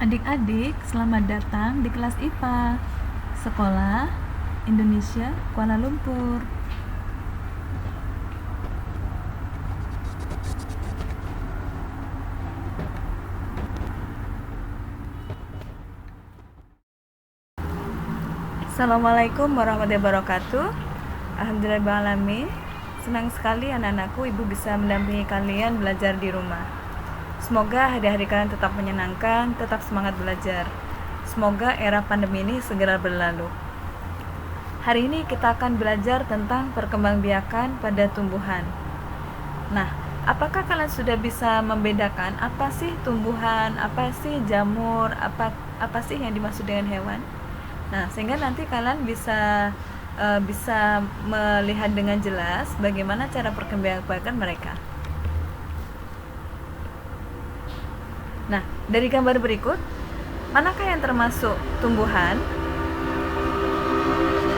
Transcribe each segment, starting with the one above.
Adik-adik, selamat datang di kelas IPA Sekolah Indonesia Kuala Lumpur. Assalamualaikum warahmatullahi wabarakatuh. Alhamdulillahirrahmanirrahim. Senang sekali anak-anakku ibu bisa mendampingi kalian belajar di rumah. Semoga hari-hari kalian tetap menyenangkan, tetap semangat belajar. Semoga era pandemi ini segera berlalu. Hari ini kita akan belajar tentang perkembangbiakan pada tumbuhan. Nah, apakah kalian sudah bisa membedakan apa sih tumbuhan, apa sih jamur, apa sih yang dimaksud dengan hewan? Nah, sehingga nanti kalian bisa melihat dengan jelas bagaimana cara perkembangbiakan mereka. Nah, dari gambar berikut, manakah yang termasuk tumbuhan?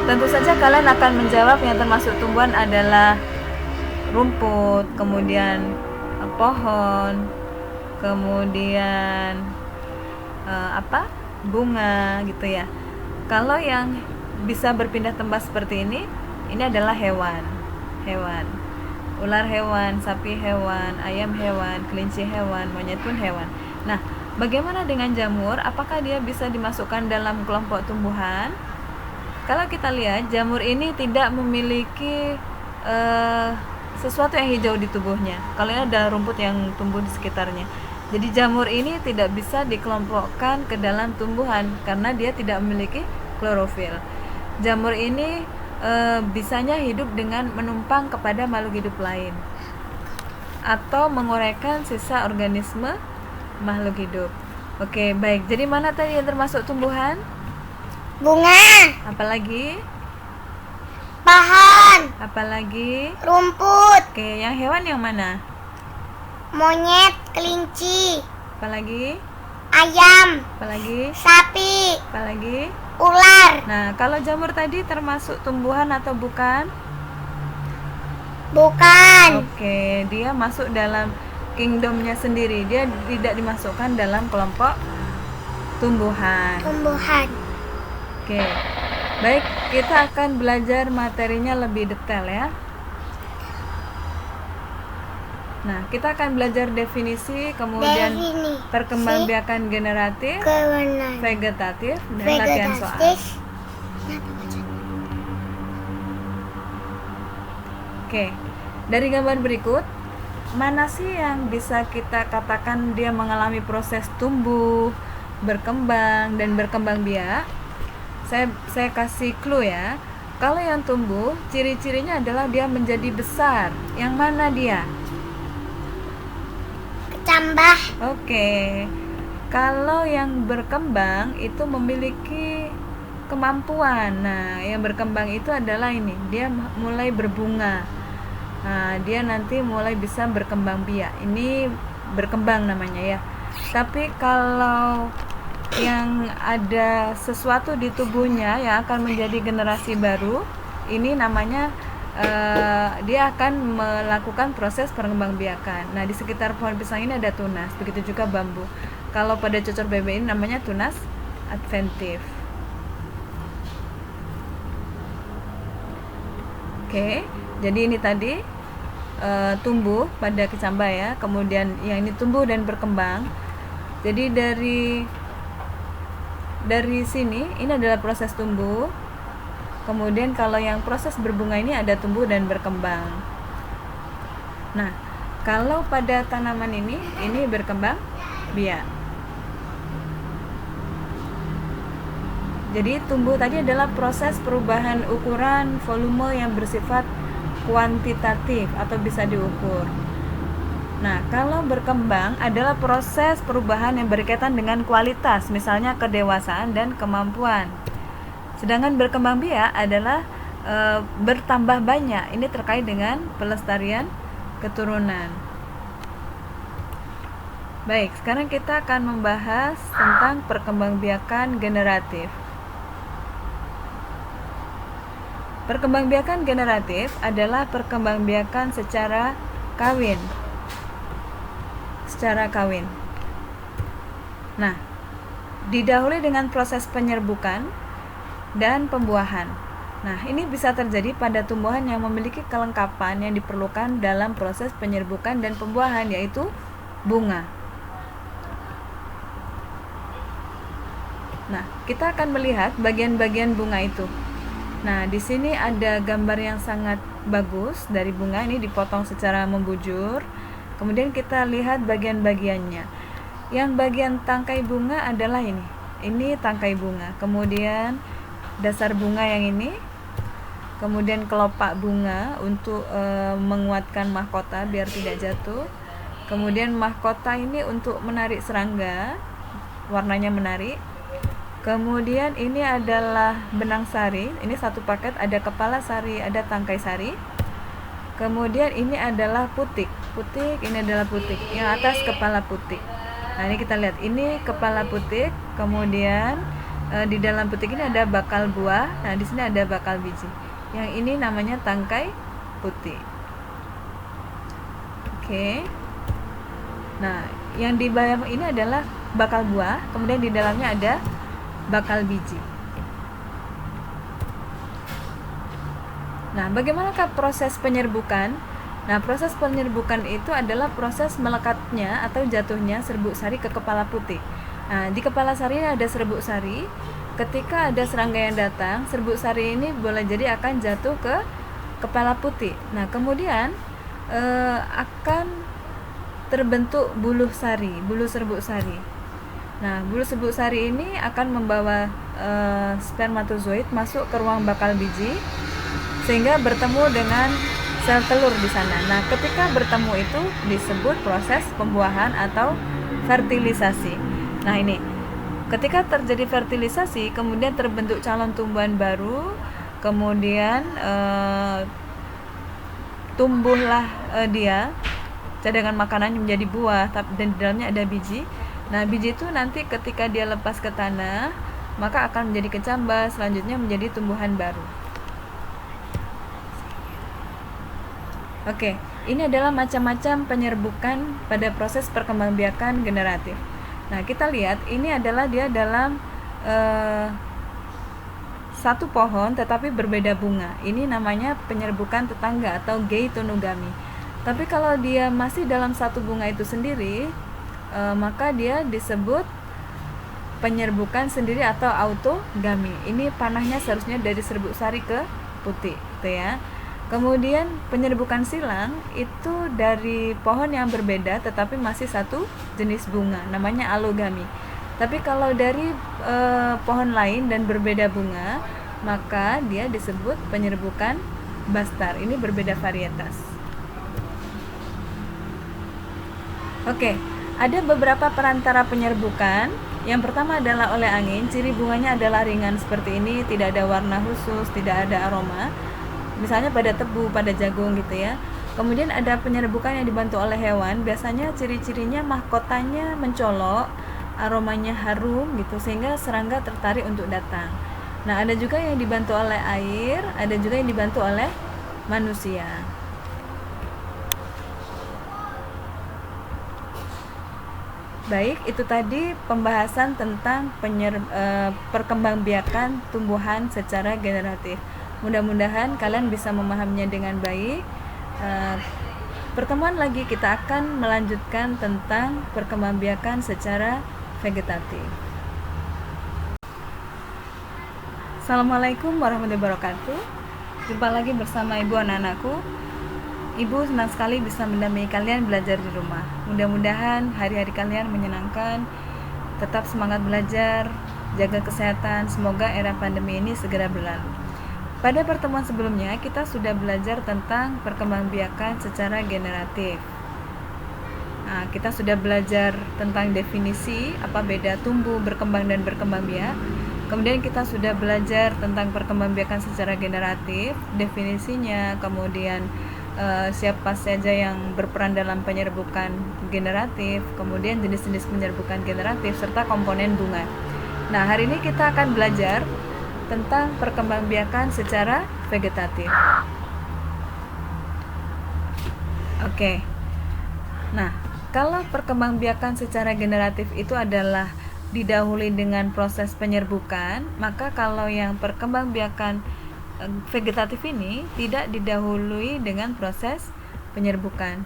Tentu saja kalian akan menjawab yang termasuk tumbuhan adalah rumput, kemudian pohon, kemudian bunga gitu ya. Kalau yang bisa berpindah tempat seperti ini adalah hewan. Ular hewan, sapi hewan, ayam hewan, kelinci hewan, monyet pun hewan. Nah, bagaimana dengan jamur? Apakah dia bisa dimasukkan dalam kelompok tumbuhan? Kalau kita lihat, jamur ini tidak memiliki sesuatu yang hijau di tubuhnya. Kalau ini ada rumput yang tumbuh di sekitarnya. Jadi jamur ini tidak bisa dikelompokkan ke dalam tumbuhan karena dia tidak memiliki klorofil. Jamur ini bisanya hidup dengan menumpang kepada makhluk hidup lain atau menguraikan sisa organisme makhluk hidup. Oke, baik. Jadi mana tadi yang termasuk tumbuhan? Bunga. Apalagi? Pohon. Apalagi? Rumput. Oke, yang hewan yang mana? Monyet, kelinci. Apalagi? Ayam. Apalagi? Sapi. Apalagi? Ular. Nah, kalau jamur tadi termasuk tumbuhan atau bukan? Bukan. Oke, dia masuk dalam kingdomnya sendiri. Dia tidak dimasukkan dalam kelompok tumbuhan. Oke, baik, kita akan belajar materinya lebih detail ya. Nah, kita akan belajar definisi, kemudian perkembangbiakan generatif, vegetatif, dan latihan soal. Oke, dari gambar berikut, mana sih yang bisa kita katakan dia mengalami proses tumbuh, berkembang, dan berkembang biak? Saya kasih clue ya. Kalau yang tumbuh, ciri-cirinya adalah dia menjadi besar. Yang mana dia? Kecambah. Oke. Kalau yang berkembang itu memiliki kemampuan. Nah, yang berkembang itu adalah ini. Dia mulai berbunga. Nah, dia nanti mulai bisa berkembang biak. Ini berkembang namanya ya. Tapi kalau yang ada sesuatu di tubuhnya yang akan menjadi generasi baru, ini namanya dia akan melakukan proses perkembangbiakan. Nah, di sekitar pohon pisang ini ada tunas, begitu juga bambu. Kalau pada cocor bebek ini namanya tunas adventif. Oke, jadi ini tadi tumbuh pada kecambah ya, kemudian yang ini tumbuh dan berkembang. Jadi dari sini ini adalah proses tumbuh. Kemudian kalau yang proses berbunga ini ada tumbuh dan berkembang. Nah, kalau pada tanaman ini berkembang biak. Jadi tumbuh tadi adalah proses perubahan ukuran volume yang bersifat kuantitatif atau bisa diukur. Nah, kalau berkembang adalah proses perubahan yang berkaitan dengan kualitas, misalnya kedewasaan dan kemampuan. Sedangkan berkembang biak adalah bertambah banyak. Ini terkait dengan pelestarian keturunan. Baik, sekarang kita akan membahas tentang perkembangbiakan generatif. Perkembangbiakan generatif adalah perkembangbiakan secara kawin. Nah, didahului dengan proses penyerbukan dan pembuahan. Nah, ini bisa terjadi pada tumbuhan yang memiliki kelengkapan yang diperlukan dalam proses penyerbukan dan pembuahan, yaitu bunga. Nah, kita akan melihat bagian-bagian bunga itu. Nah, di sini ada gambar yang sangat bagus dari bunga, ini dipotong secara membujur. Kemudian kita lihat bagian-bagiannya. Yang bagian tangkai bunga adalah ini. Ini tangkai bunga. Kemudian dasar bunga yang ini. Kemudian kelopak bunga untuk menguatkan mahkota biar tidak jatuh. Kemudian mahkota ini untuk menarik serangga, warnanya menarik. Kemudian ini adalah benang sari, ini satu paket, ada kepala sari, ada tangkai sari. Kemudian ini adalah putik, ini adalah putik, yang atas kepala putik. Nah, ini kita lihat, ini kepala putik, kemudian di dalam putik ini ada bakal buah, nah di sini ada bakal biji. Yang ini namanya tangkai putik. Oke. Nah, yang di bawah ini adalah bakal buah, kemudian di dalamnya ada bakal biji. Nah, bagaimanakah proses penyerbukan? Nah, proses penyerbukan itu adalah proses melekatnya atau jatuhnya serbuk sari ke kepala putik. Nah, di kepala sari ada serbuk sari. Ketika ada serangga yang datang, serbuk sari ini boleh jadi akan jatuh ke kepala putik. Nah, kemudian akan terbentuk buluh serbuk sari. Nah, bulu serbuk sari ini akan membawa spermatozoid masuk ke ruang bakal biji sehingga bertemu dengan sel telur di sana. Nah, ketika bertemu itu disebut proses pembuahan atau fertilisasi. Nah, ini ketika terjadi fertilisasi, kemudian terbentuk calon tumbuhan baru, kemudian tumbuhlah dia cadangan makanan menjadi buah dan di dalamnya ada biji. Nah, biji itu nanti ketika dia lepas ke tanah, maka akan menjadi kecambah, selanjutnya menjadi tumbuhan baru. Oke, ini adalah macam-macam penyerbukan pada proses perkembangbiakan generatif. Nah, kita lihat ini adalah dia dalam satu pohon tetapi berbeda bunga. Ini namanya penyerbukan tetangga atau geitonogami. Tapi kalau dia masih dalam satu bunga itu sendiri, maka dia disebut penyerbukan sendiri atau autogami. Ini panahnya seharusnya dari serbuk sari ke putik, gitu ya. Kemudian penyerbukan silang itu dari pohon yang berbeda tetapi masih satu jenis bunga, namanya alogami. Tapi kalau dari pohon lain dan berbeda bunga, maka dia disebut penyerbukan bastar. Ini berbeda varietas. Oke. Ada beberapa perantara penyerbukan. Yang pertama adalah oleh angin. Ciri bunganya adalah ringan seperti ini, tidak ada warna khusus, tidak ada aroma. Misalnya pada tebu, pada jagung gitu ya. Kemudian ada penyerbukan yang dibantu oleh hewan. Biasanya ciri-cirinya mahkotanya mencolok, aromanya harum gitu sehingga serangga tertarik untuk datang. Nah, ada juga yang dibantu oleh air, ada juga yang dibantu oleh manusia. Baik, itu tadi pembahasan tentang perkembangbiakan tumbuhan secara generatif. Mudah-mudahan kalian bisa memahaminya dengan baik. Pertemuan lagi kita akan melanjutkan tentang perkembangbiakan secara vegetatif. Assalamualaikum warahmatullahi wabarakatuh. Jumpa lagi bersama ibu anak-anakku. Ibu senang sekali bisa mendampingi kalian belajar di rumah. Mudah-mudahan hari-hari kalian menyenangkan. Tetap semangat belajar, jaga kesehatan. Semoga era pandemi ini segera berlalu. Pada pertemuan sebelumnya kita sudah belajar tentang perkembangbiakan secara generatif. Nah, kita sudah belajar tentang definisi apa beda tumbuh, berkembang dan berkembangbiak. Kemudian kita sudah belajar tentang perkembangbiakan secara generatif, definisinya, kemudian siapa saja yang berperan dalam penyerbukan generatif, kemudian jenis-jenis penyerbukan generatif, serta komponen bunga. Nah, hari ini kita akan belajar tentang perkembangbiakan secara vegetatif. Oke. Nah, kalau perkembangbiakan secara generatif itu adalah didahului dengan proses penyerbukan, maka kalau yang perkembangbiakan vegetatif ini tidak didahului dengan proses penyerbukan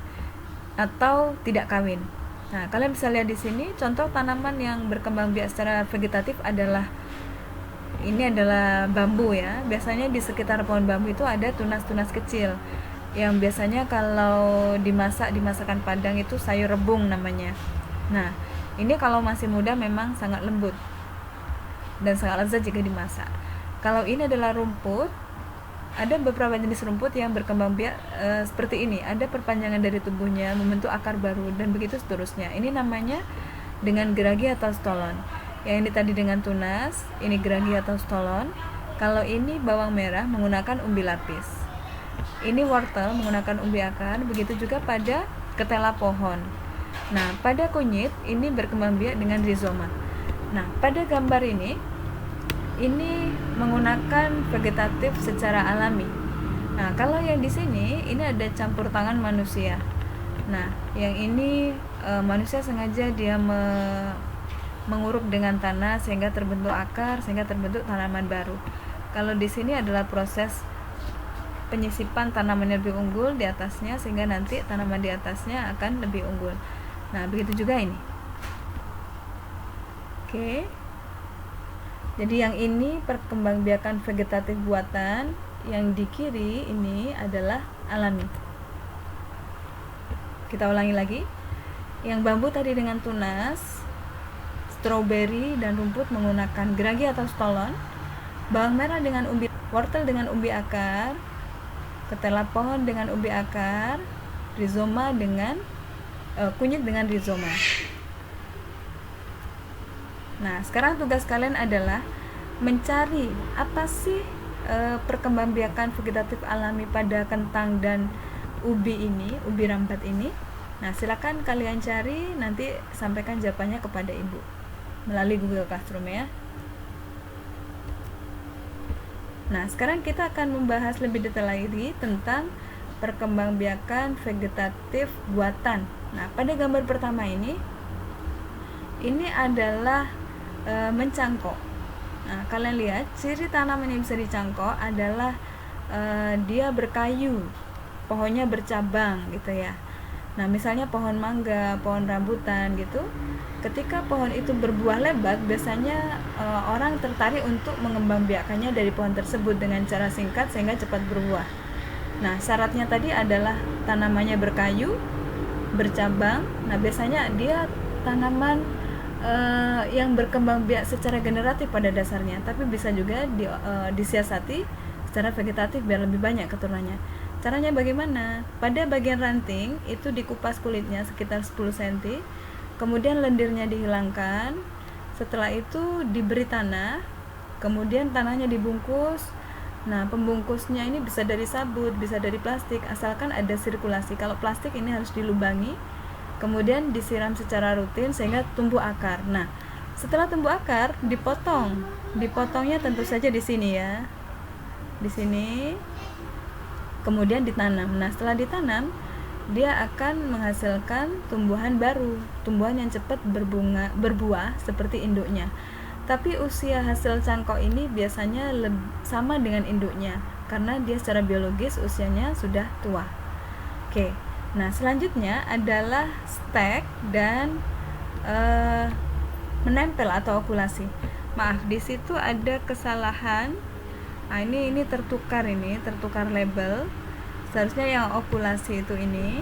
atau tidak kawin. Nah, kalian bisa lihat di sini contoh tanaman yang berkembang biak secara vegetatif adalah bambu ya. Biasanya di sekitar pohon bambu itu ada tunas-tunas kecil yang biasanya kalau dimasak di masakan Padang itu sayur rebung namanya. Nah, ini kalau masih muda memang sangat lembut dan sangat lezat jika dimasak. Kalau ini adalah rumput, ada beberapa jenis rumput yang berkembang biak seperti ini. Ada perpanjangan dari tubuhnya, membentuk akar baru, dan begitu seterusnya. Ini namanya dengan geragi atau stolon. Yang ini tadi dengan tunas, ini geragi atau stolon. Kalau ini bawang merah menggunakan umbi lapis. Ini wortel menggunakan umbi akar, begitu juga pada ketela pohon. Nah, pada kunyit ini berkembang biak dengan rizoma. Nah, pada gambar ini menggunakan vegetatif secara alami. Nah, kalau yang di sini ini ada campur tangan manusia. Nah, yang ini manusia sengaja dia menguruk dengan tanah sehingga terbentuk akar, sehingga terbentuk tanaman baru. Kalau di sini adalah proses penyisipan tanaman yang lebih unggul di atasnya sehingga nanti tanaman di atasnya akan lebih unggul. Nah, begitu juga ini. Oke. Jadi yang ini perkembangbiakan vegetatif buatan, yang di kiri ini adalah alami. Kita ulangi lagi. Yang bambu tadi dengan tunas, stroberi dan rumput menggunakan geragi atau stolon, bawang merah dengan umbi, wortel dengan umbi akar, ketela pohon dengan umbi akar, rizoma dengan kunyit dengan rizoma. Nah, sekarang tugas kalian adalah mencari apa sih perkembangbiakan vegetatif alami pada kentang dan ubi rambat ini. Nah, silakan kalian cari, nanti sampaikan jawabannya kepada Ibu melalui Google Classroom ya. Nah, sekarang kita akan membahas lebih detail lagi tentang perkembangbiakan vegetatif buatan. Nah, pada gambar pertama ini adalah mencangkok. Nah, kalian lihat ciri tanaman yang bisa dicangkok adalah dia berkayu, pohonnya bercabang gitu ya. Nah, misalnya pohon mangga, pohon rambutan gitu. Ketika pohon itu berbuah lebat, biasanya orang tertarik untuk mengembangbiakannya dari pohon tersebut dengan cara singkat sehingga cepat berbuah. Nah, syaratnya tadi adalah tanamannya berkayu, bercabang. Nah, biasanya dia tanaman yang berkembang biak secara generatif pada dasarnya, tapi bisa juga disiasati secara vegetatif biar lebih banyak keturunannya. Caranya bagaimana? Pada bagian ranting itu dikupas kulitnya sekitar 10 cm, kemudian lendirnya dihilangkan. Setelah itu diberi tanah, kemudian tanahnya dibungkus. Nah, pembungkusnya ini bisa dari sabut, bisa dari plastik, asalkan ada sirkulasi. Kalau plastik ini harus dilubangi, kemudian disiram secara rutin sehingga tumbuh akar. Nah, setelah tumbuh akar dipotong. Dipotongnya tentu saja di sini ya. Di sini. Kemudian ditanam. Nah, setelah ditanam, dia akan menghasilkan tumbuhan baru, tumbuhan yang cepat berbuah seperti induknya. Tapi usia hasil cangkok ini biasanya sama dengan induknya karena dia secara biologis usianya sudah tua. Oke. Nah, selanjutnya adalah stek dan menempel atau okulasi. Maaf, di situ ada kesalahan. Nah, ini tertukar label. Seharusnya yang okulasi itu ini.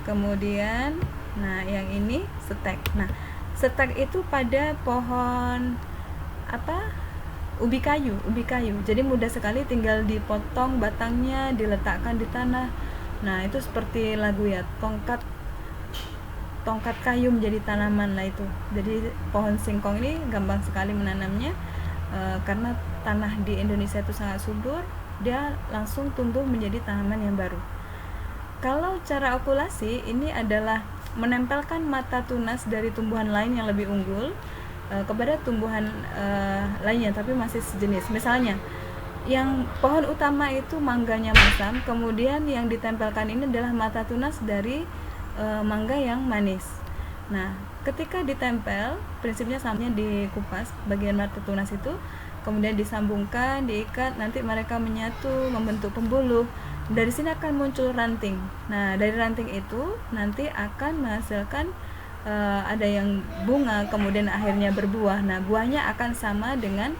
Kemudian, nah yang ini stek. Nah, stek itu pada pohon ubi kayu. Jadi mudah sekali, tinggal dipotong batangnya, diletakkan di tanah. Nah, itu seperti lagu ya, tongkat kayu menjadi tanaman lah itu. Jadi pohon singkong ini gampang sekali menanamnya karena tanah di Indonesia itu sangat subur, dia langsung tumbuh menjadi tanaman yang baru. Kalau cara okulasi ini adalah menempelkan mata tunas dari tumbuhan lain yang lebih unggul kepada tumbuhan lainnya tapi masih sejenis. Misalnya yang pohon utama itu mangganya masam, kemudian yang ditempelkan ini adalah mata tunas dari mangga yang manis. Nah, ketika ditempel, prinsipnya samanya dikupas bagian mata tunas itu, kemudian disambungkan, diikat, nanti mereka menyatu membentuk pembuluh. Dari sini akan muncul ranting. Nah, dari ranting itu nanti akan menghasilkan ada yang bunga, kemudian akhirnya berbuah. Nah, buahnya akan sama dengan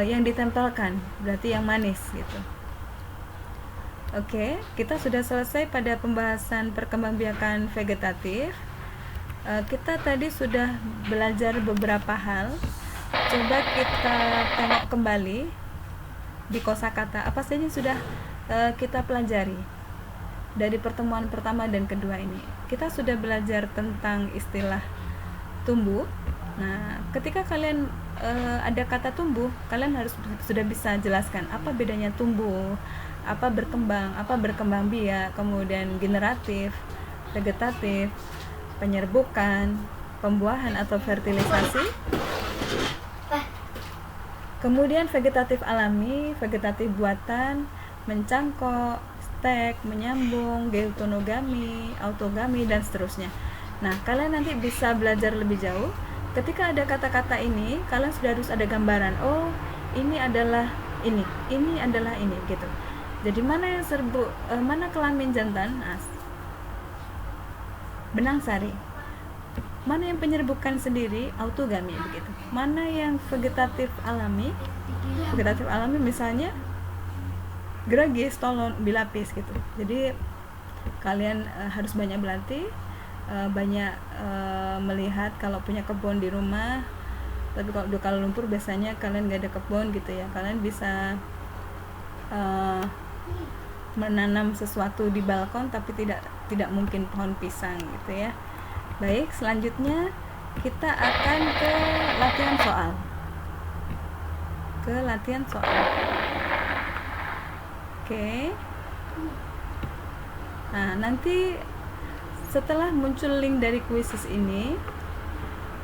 yang ditempelkan, berarti yang manis gitu. Oke, kita sudah selesai pada pembahasan perkembangbiakan vegetatif. Kita tadi sudah belajar beberapa hal. Coba kita tengok kembali di kosakata apa saja yang sudah kita pelajari dari pertemuan pertama dan kedua ini. Kita sudah belajar tentang istilah tumbuh. Nah, ketika kalian ada kata tumbuh, kalian harus sudah bisa jelaskan apa bedanya tumbuh, apa berkembang biak, kemudian generatif, vegetatif, penyerbukan, pembuahan atau fertilisasi, kemudian vegetatif alami, vegetatif buatan, mencangkok, stek, menyambung, geutonogami, autogami, dan seterusnya. Nah, kalian nanti bisa belajar lebih jauh. Ketika ada kata-kata ini, kalian sudah harus ada gambaran. Oh, ini adalah ini adalah ini, gitu. Jadi mana yang mana kelamin jantan? Nah, benang sari. Mana yang penyerbukan sendiri? Autogami, begitu. Mana yang vegetatif alami? Vegetatif alami misalnya gerage, stolon, bilapis gitu. Jadi kalian harus banyak berlatih, banyak melihat kalau punya kebun di rumah. Tapi kalau di Kuala Lumpur biasanya kalian gak ada kebun gitu ya. Kalian bisa menanam sesuatu di balkon, tapi tidak mungkin pohon pisang gitu ya. Baik, selanjutnya kita akan ke latihan soal. Oke. Nah, nanti setelah muncul link dari quizzes ini,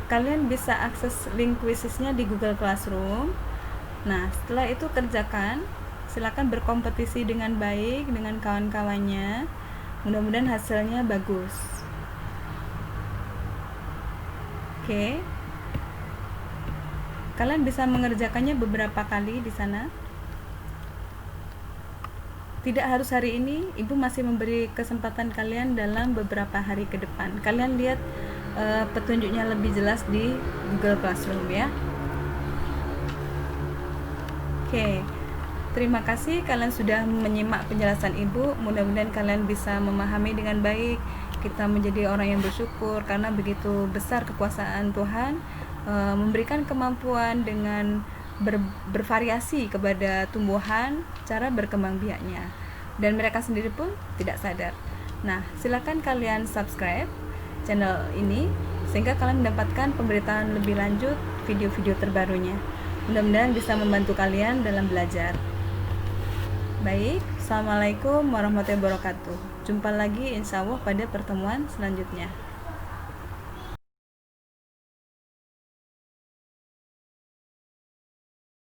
kalian bisa akses link quizzesnya di Google Classroom. Nah, setelah itu kerjakan, silakan berkompetisi dengan baik dengan kawan-kawannya. Mudah-mudahan hasilnya bagus. Oke. Kalian bisa mengerjakannya beberapa kali di sana. Tidak harus hari ini, Ibu masih memberi kesempatan kalian dalam beberapa hari ke depan. Kalian lihat petunjuknya lebih jelas di Google Classroom ya. Oke. Terima kasih kalian sudah menyimak penjelasan Ibu. Mudah-mudahan kalian bisa memahami dengan baik. Kita menjadi orang yang bersyukur karena begitu besar kekuasaan Tuhan, memberikan kemampuan dengan bervariasi kepada tumbuhan, cara berkembang biaknya, dan mereka sendiri pun tidak sadar. Nah, silakan kalian subscribe channel ini sehingga kalian mendapatkan pemberitaan lebih lanjut video-video terbarunya. Mudah-mudahan bisa membantu kalian dalam belajar. Baik, Assalamualaikum warahmatullahi wabarakatuh. Jumpa lagi insya Allah pada pertemuan selanjutnya.